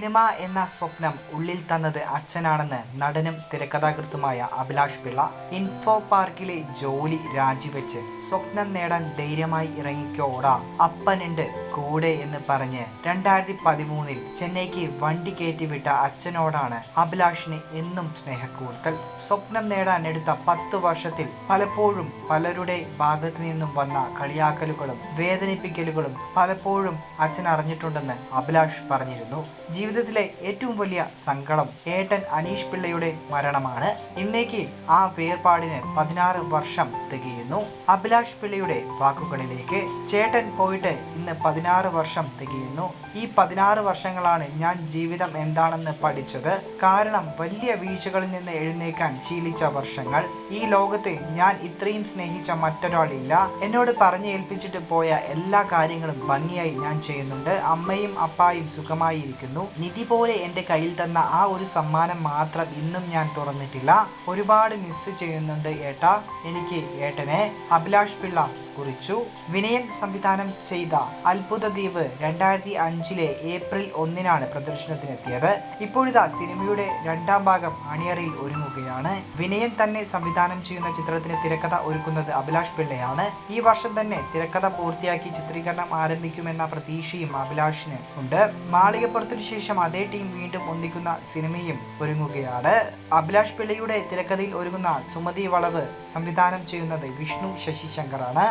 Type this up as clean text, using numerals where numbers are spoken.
Cinema എന്ന സ്വപ്നം ഉള്ളിൽ തന്നത് അച്ഛനാണെന്ന് നടനും തിരക്കഥാകൃത്തുമായ അഭിലാഷ് പിള്ള. ഇൻഫോ പാർക്കിലെ ജോലി രാജിവെച്ച് സ്വപ്നം നേടാൻ ധൈര്യമായി ഇറങ്ങിക്കോടാ, അപ്പനുണ്ട് കൂടെ എന്ന് പറഞ്ഞ് 2013 ചെന്നൈക്ക് വണ്ടി കയറ്റിവിട്ട അച്ഛനോടാണ് അഭിലാഷിന് എന്നും സ്നേഹക്കൂടുതൽ. സ്വപ്നം നേടാൻ എടുത്ത 10 വർഷത്തിൽ പലപ്പോഴും പലരുടെ ഭാഗത്തു നിന്നും വന്ന കളിയാക്കലുകളും വേദനിപ്പിക്കലുകളും പലപ്പോഴും അച്ഛൻ അറിഞ്ഞിട്ടുണ്ടെന്ന് അഭിലാഷ് പറഞ്ഞിരുന്നു. ജീവിതത്തിലെ ഏറ്റവും വലിയ സങ്കടം ഏട്ടൻ അനീഷ് പിള്ളയുടെ മരണമാണ്. ഇന്നേക്ക് ആ വേർപാടിന് 16 വർഷം തികയുന്നു. അഭിലാഷ് പിള്ളയുടെ വാക്കുകളിലേക്ക്, ചേട്ടൻ പോയിട്ട് ഇന്ന് 16 വർഷം തികയുന്നു. ഈ 16 വർഷങ്ങളാണ് ഞാൻ ജീവിതം എന്താണെന്ന് പഠിച്ചത്. കാരണം വലിയ വീഴ്ചകളിൽ നിന്ന് എഴുന്നേക്കാൻ ശീലിച്ച വർഷങ്ങൾ. ഈ ലോകത്ത് ഞാൻ ഇത്രയും സ്നേഹിച്ച മറ്റൊരാളില്ല. എന്നോട് പറഞ്ഞു ഏൽപ്പിച്ചിട്ട് പോയ എല്ലാ കാര്യങ്ങളും ഭംഗിയായി ഞാൻ ചെയ്യുന്നുണ്ട്. അമ്മയും അപ്പായും സുഖമായി ഇരിക്കുന്നു. നിധി പോലെ എൻ്റെ കയ്യിൽ തന്ന ആ ഒരു സമ്മാനം മാത്രം ഇന്നും ഞാൻ തുറന്നിട്ടില്ല. ഒരുപാട് മിസ് ചെയ്യുന്നുണ്ട് ഏട്ടാ, എനിക്ക് ഏട്ടനെ. അഭിലാഷ് പിള്ള കുറിച്ചു. വിനയൻ സംവിധാനം ചെയ്ത അത്ഭുത ദ്വീപ് 2005 ഏപ്രിൽ 1 പ്രദർശനത്തിനെത്തിയത്. ഇപ്പോഴിതാ സിനിമയുടെ 2ാം ഭാഗം അണിയറയിൽ ഒരുങ്ങുകയാണ്. വിനയൻ തന്നെ സംവിധാനം ചെയ്യുന്ന ചിത്രത്തിന് തിരക്കഥ ഒരുക്കുന്നത് അഭിലാഷ് പിള്ളയാണ്. ഈ വർഷം തന്നെ തിരക്കഥ പൂർത്തിയാക്കി ചിത്രീകരണം ആരംഭിക്കുമെന്ന പ്രതീക്ഷയും അഭിലാഷിന് ഉണ്ട്. മാളികപ്പുറത്തിനു ശേഷം അതേ ടീം വീണ്ടും ഒന്നിക്കുന്ന സിനിമയും ഒരുങ്ങുകയാണ്. അഭിലാഷ് പിള്ളയുടെ തിരക്കഥയിൽ ഒരുങ്ങുന്ന സുമതി വളവ് സംവിധാനം ചെയ്യുന്നത് വിഷ്ണു ശശിശങ്കറാണ്.